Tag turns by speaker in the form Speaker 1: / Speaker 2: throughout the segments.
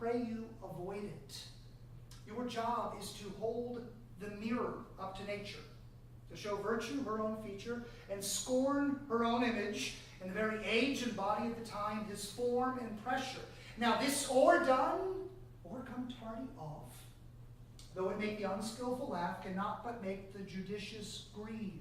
Speaker 1: pray you avoid it. Your job is to hold the mirror up to nature, to show virtue her own feature, and scorn her own image, in the very age and body of the time, his form and pressure. Now this or done, or come tardy of, though it make the unskillful laugh, cannot but make the judicious grieve.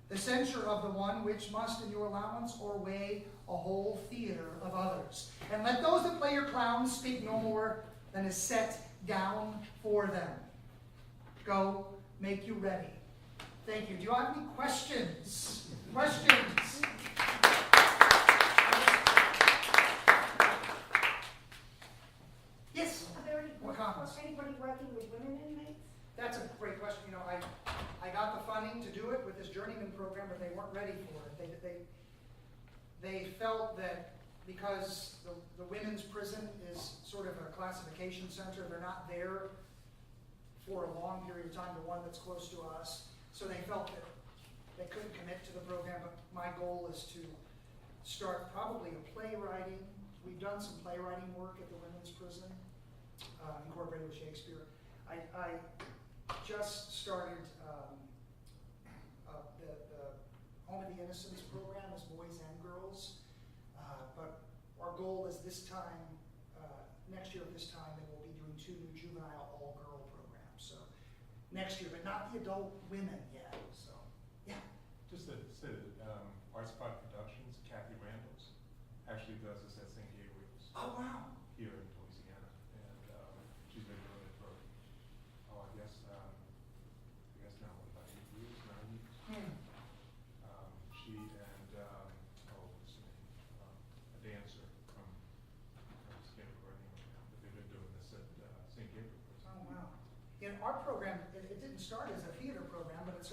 Speaker 1: The censure of the one which must in your allowance o'erweigh a whole theatre of others. And let those that play your clowns speak no more than is set down for them. Go, make you ready. Thank you. Do you have any questions? Questions? Yes?
Speaker 2: Are there
Speaker 1: What comments?
Speaker 2: anybody working with women inmates?
Speaker 1: That's a great question. You know, I got the funding to do it with this journeyman program, but they weren't ready for it. They felt that because the women's prison is sort of a classification center, they're not there for a long period of time, the one that's close to us. So they felt that they couldn't commit to the program, but my goal is to start probably a playwriting. We've done some playwriting work at the women's prison, incorporated with Shakespeare. I just started the Home of the Innocents program as boys and girls, but our goal is this time, next year at this time, that we'll be doing 2 new juvenile all-girl programs. So next year, but not the adult women yet. So yeah.
Speaker 3: Just to say that Art Spot Productions, Kathy Randalls, actually does this at St. Gabriel's.
Speaker 1: Oh wow.
Speaker 3: Here in Louisiana, and she's been doing it for, I guess now about 8 years, 9 years. She and what's her name? A dancer from I just can't remember her name now, but they've been doing this at St. Gabriel's.
Speaker 1: Oh wow. In our program, it didn't start as a theater program, but it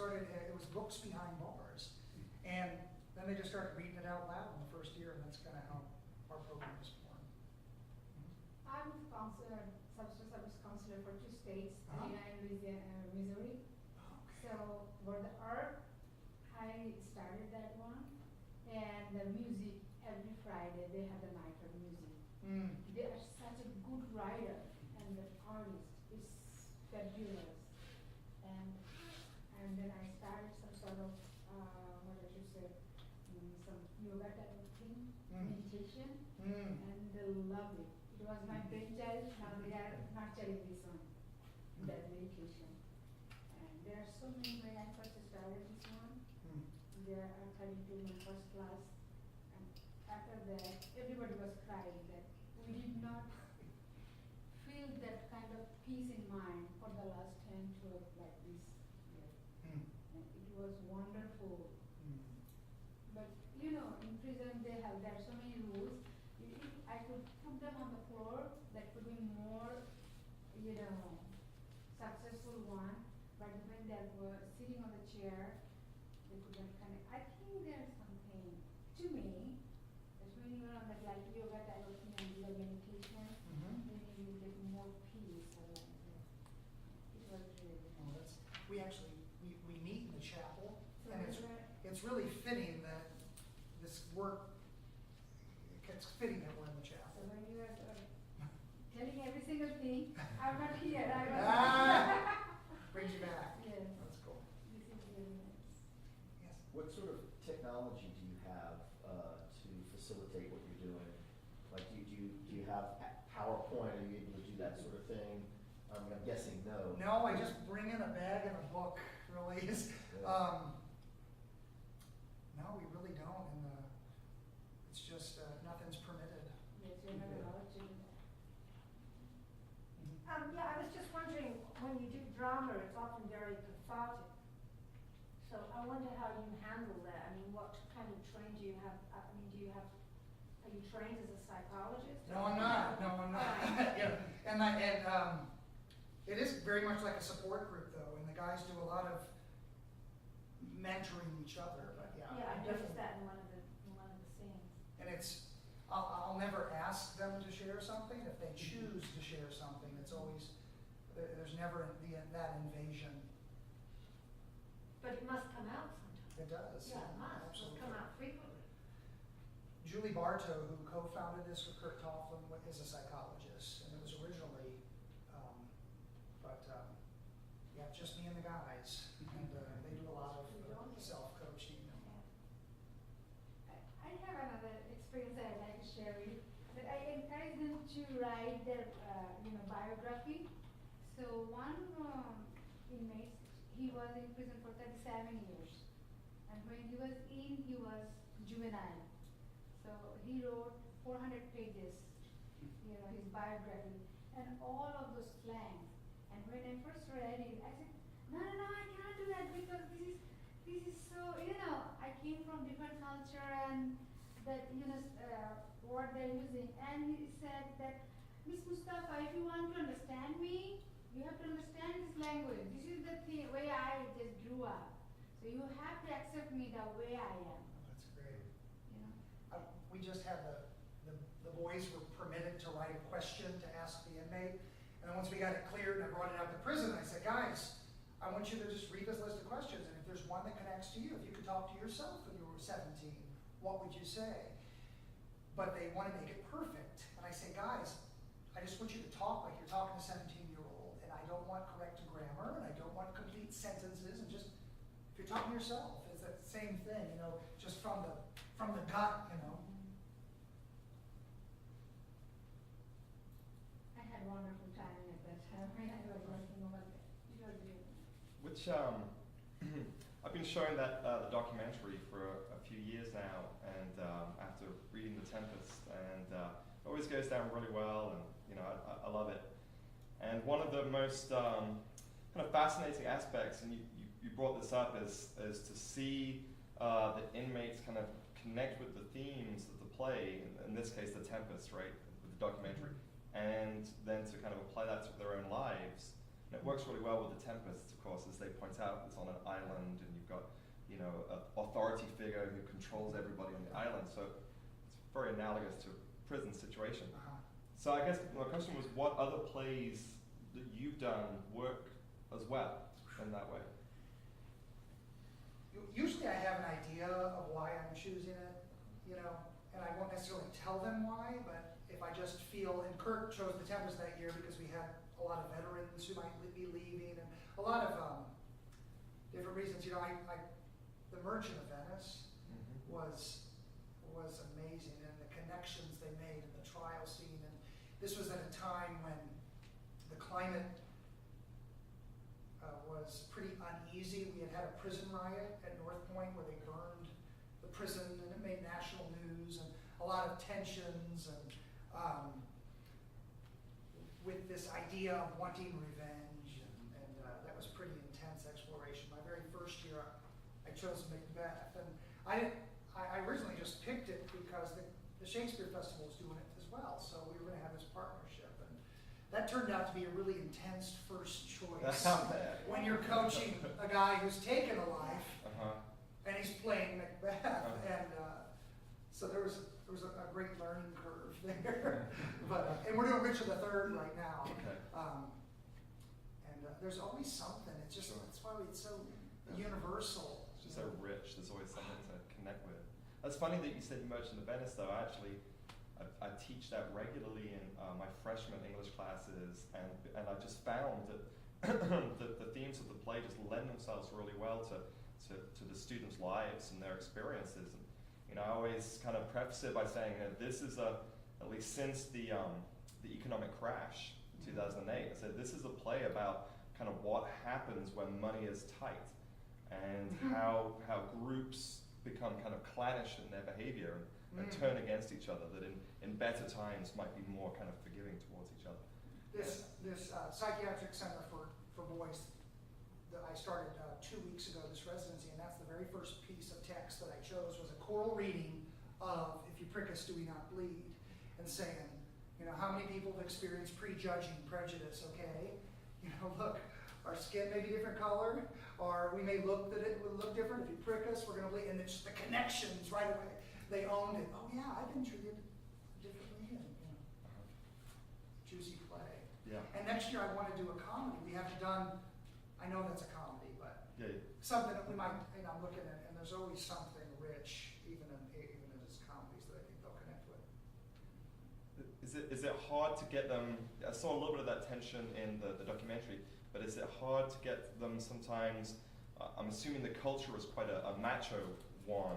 Speaker 1: was books behind bars, and then they just started reading it out loud in the first year, and that's kind of how our program was born.
Speaker 4: I'm counselor, substance abuse counselor for 2 states,
Speaker 1: Uh-huh.
Speaker 4: Indiana and Missouri. So for the art, I started that one, and the music, every Friday they have the night of music. They are such a good writer, and the artist is fabulous. And then I started some sort of, what I should say, some yoga type of thing, meditation, and they love it. It was my brainchild, now they are nurturing this one, that meditation. And there are so many, when I first started this one, there are 32 in my first class, and after that, everybody was crying that we did not feel that kind of peace in mind for the last 10, 12, like this year. And it was wonderful. But you know, in prison there are so many rules. If I could put them on the floor, that could be more, successful one. But when they were sitting on the chair, they couldn't connect. I think there's something to me, that when you're on that like yoga type of thing and do the meditation, then you get more peace. It was really nice.
Speaker 1: We actually we meet in the chapel,
Speaker 4: So
Speaker 1: and it's really fitting that this work. It's fitting that we're in the chapel.
Speaker 4: So when you are telling every single thing, I'm not here. I was.
Speaker 1: Brings you back.
Speaker 4: Yes.
Speaker 1: That's cool.
Speaker 4: This is really nice.
Speaker 1: Yes.
Speaker 5: What sort of technology do you have to facilitate what you're doing? Like, do you have PowerPoint? Are you able to do that sort of thing? I'm guessing no.
Speaker 1: No, I just bring in a bag and a book. Really is. No, we really don't, and it's just nothing's permitted.
Speaker 4: Yes, you're not allowed to do that.
Speaker 2: Yeah, I was just wondering, when you do drama, it's often very cathartic. So I wonder how you handle that. I mean, what kind of training do you have? I mean, are you trained as a psychologist?
Speaker 1: No, I'm not. No, I'm not. Yeah. And it is very much like a support group, though, and the guys do a lot of mentoring each other. But yeah,
Speaker 2: Yeah, I noticed
Speaker 1: definitely.
Speaker 2: that in one of the scenes.
Speaker 1: And I'll never ask them to share something. If they choose to share something, it's always, there's never that invasion.
Speaker 2: But it must come out sometimes.
Speaker 1: It does.
Speaker 2: Yeah, it must. It must
Speaker 1: Absolutely.
Speaker 2: come out frequently.
Speaker 1: Julie Bartow, who co-founded this with Kurt Tofflin, is a psychologist, and it was originally, yeah, just me and the guys, and they do a lot of self-coaching.
Speaker 4: I have another experience I'd like to share with you. That I encourage them to write their, biography. So one inmate, he was in prison for 37 years, and when he was in, he was juvenile. So he wrote 400 pages, his biography, and all of those slangs. And when I first read it, I said, no, I cannot do that because this is so, I came from different culture and that, word they're using. And he said that, Miss Mustafa, if you want to understand me, you have to understand this language. This is the way I just grew up. So you have to accept me the way I am.
Speaker 1: That's great. We just had the boys were permitted to write a question to ask the inmate. And then once we got it cleared and I brought it out to prison, I said, guys, I want you to just read this list of questions. And if there's one that connects to you, if you could talk to yourself when you were 17, what would you say? But they want to make it perfect. And I say, guys, I just want you to talk like you're talking to a 17-year-old. And I don't want correct grammar, and I don't want complete sentences. And just, if you're talking to yourself, it's that same thing, just from the gut,
Speaker 4: I had a wonderful time at that time when I was working over there. It was beautiful.
Speaker 6: Which I've been showing that the documentary for a few years now, and after reading The Tempest, and it always goes down really well, and I love it. And one of the most kind of fascinating aspects, and you brought this up, is to see the inmates kind of connect with the themes of the play, in this case The Tempest, right, with the documentary, and then to kind of apply that to their own lives. And it works really well with The Tempest, of course, as they point out. It's on an island, and you've got an authority figure who controls everybody on the island. So it's very analogous to a prison situation. So I guess my question was, what other plays that you've done work as well in that way?
Speaker 1: Usually I have an idea of why I'm choosing it, and I won't necessarily tell them why, but if I just feel, and Kurt chose The Tempest that year because we had a lot of veterans who might be leaving, and a lot of different reasons. The Merchant of Venice was amazing, and the connections they made in the trial scene. And this was at a time when the climate was pretty uneasy. We had a prison riot at North Point where they burned the prison, and it made national news, and a lot of tensions, and with this idea of wanting revenge, and that was pretty intense exploration. My very first year, I chose Macbeth, and I originally just picked it because the Shakespeare Festival was doing it as well, so we were going to have this partnership, and that turned out to be a really intense first choice. When you're coaching a guy who's taken a life, and he's playing Macbeth, and so there was a great learning curve there. But and we're doing Richard III right now.
Speaker 6: Okay.
Speaker 1: And there's always something. It's just that's why it's so universal.
Speaker 6: It's just so rich. There's always something to connect with. It's funny that you said Merchant of Venice, though. I teach that regularly in my freshman English classes, and I just found that the themes of the play just lend themselves really well to the students' lives and their experiences. And I always kind of preface it by saying that this is at least since the economic crash in 2008, I said this is a play about kind of what happens when money is tight, and how groups become kind of clannish in their behavior and turn against each other, that in better times might be more kind of forgiving towards each other.
Speaker 1: This psychiatric center for boys that I started 2 weeks ago, this residency, and that's the very first piece of text that I chose was a choral reading of If You Prick Us, Do We Not Bleed, and saying, how many people have experienced prejudging prejudice, okay? Look, our skin may be different color, or we may look that it would look different. If you prick us, we're going to bleed. And it's just the connections right away. They owned it. Oh yeah, I've been treated differently, and juicy play.
Speaker 6: Yeah.
Speaker 1: And next year I want to do a comedy. We haven't done, I know that's a comedy, but
Speaker 6: Yeah.
Speaker 1: something that we might, I'm looking at, and there's always something rich, even in his comedies, that I think they'll
Speaker 6: is it hard to get them? I saw a little bit of that tension in the documentary, but is it hard to get them sometimes? I'm assuming the culture is quite a macho one.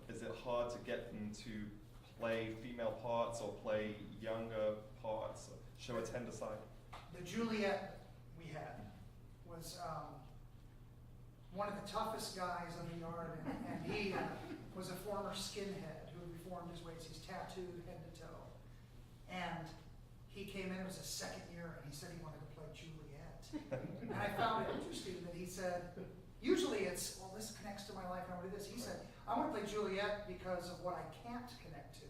Speaker 6: Is it hard to get them to play female parts or play younger parts, or show a tender side?
Speaker 1: The Juliet we had was one of the toughest guys on the yard, and he was a former skinhead who reformed his ways. He's tattooed head to toe. And he came in, it was his second year, and he said he wanted to play Juliet. And I found it interesting that he said, usually it's, well, this connects to my life, and I want to do this. He said, I want to play Juliet because of what I can't connect to.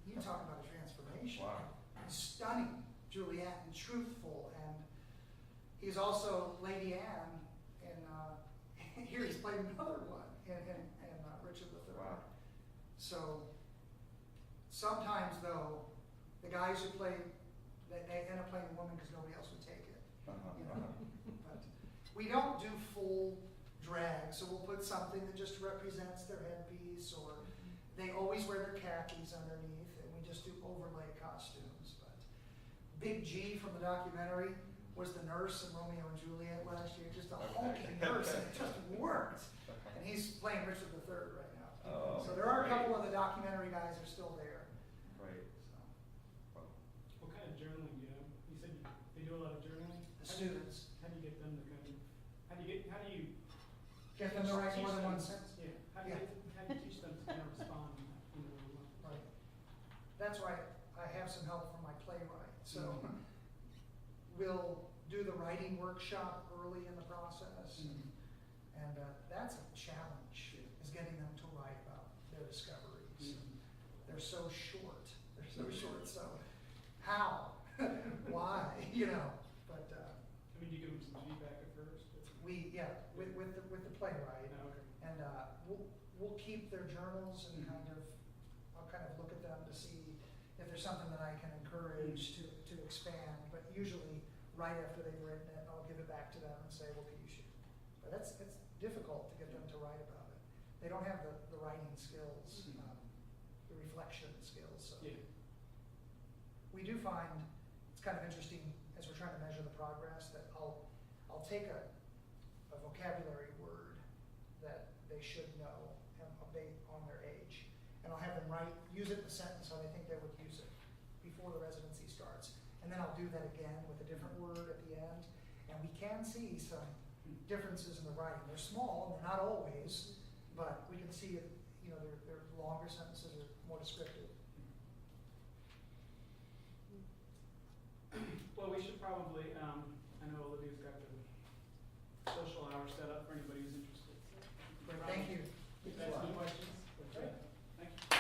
Speaker 1: You talk about a transformation.
Speaker 6: Wow.
Speaker 1: Stunning Juliet and truthful, and he's also Lady Anne in here he's played another one in Richard III.
Speaker 6: Wow.
Speaker 1: So sometimes though, the guys who play they end up playing a woman because nobody else would take it. You know? But we don't do full drag, so we'll put something that just represents their headpiece, or they always wear their khakis underneath, and we just do overlay costumes. But Big G from the documentary was the nurse in Romeo and Juliet last year, just a hulking nurse, and it just worked. And he's playing Richard III right now.
Speaker 6: Oh,
Speaker 1: So there are a
Speaker 6: great.
Speaker 1: couple of the documentary guys are still there.
Speaker 6: Great.
Speaker 1: So,
Speaker 7: What kind of journaling do you have? You said they do a lot of journaling?
Speaker 1: the students
Speaker 7: How do you get them to kind of, how do you
Speaker 1: get them to write
Speaker 7: teach
Speaker 1: more than
Speaker 7: them-
Speaker 1: one sentence.
Speaker 7: Yeah, how do
Speaker 1: Yeah.
Speaker 7: you teach them to kind of respond when they want?
Speaker 1: Right. That's why I have some help from my playwright. So we'll do the writing workshop early in the process, and that's a challenge, is getting them to write about their discoveries. They're so short. They're so short. So how? Why? You know. But
Speaker 7: I mean, do you give them some feedback at first?
Speaker 1: with the playwright.
Speaker 7: No, okay.
Speaker 1: And we'll keep their journals and I'll kind of look at them to see if there's something that I can encourage to expand. But usually, right after they've written it, I'll give it back to them and say, well, can you shoot? But it's difficult to get them to write about it. They don't have the writing skills, the reflection skills. So
Speaker 7: Yeah.
Speaker 1: we do find it's kind of interesting as we're trying to measure the progress that I'll take a vocabulary word that they should know on their age, and I'll have them use it in a sentence how they think they would use it before the residency starts, and then I'll do that again with a different word at the end, and we can see some differences in the writing. They're small, and they're not always, but we can see it. You know, their longer sentences are more descriptive.
Speaker 7: Well, we should probably, I know Olivia's got the social hour set up for anybody who's interested. So
Speaker 1: Thank you.
Speaker 7: That's any questions?
Speaker 1: Great.
Speaker 7: Thank you.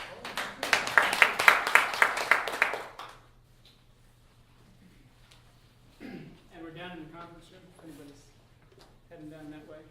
Speaker 7: And we're down in the conference room, if anybody's heading down that way.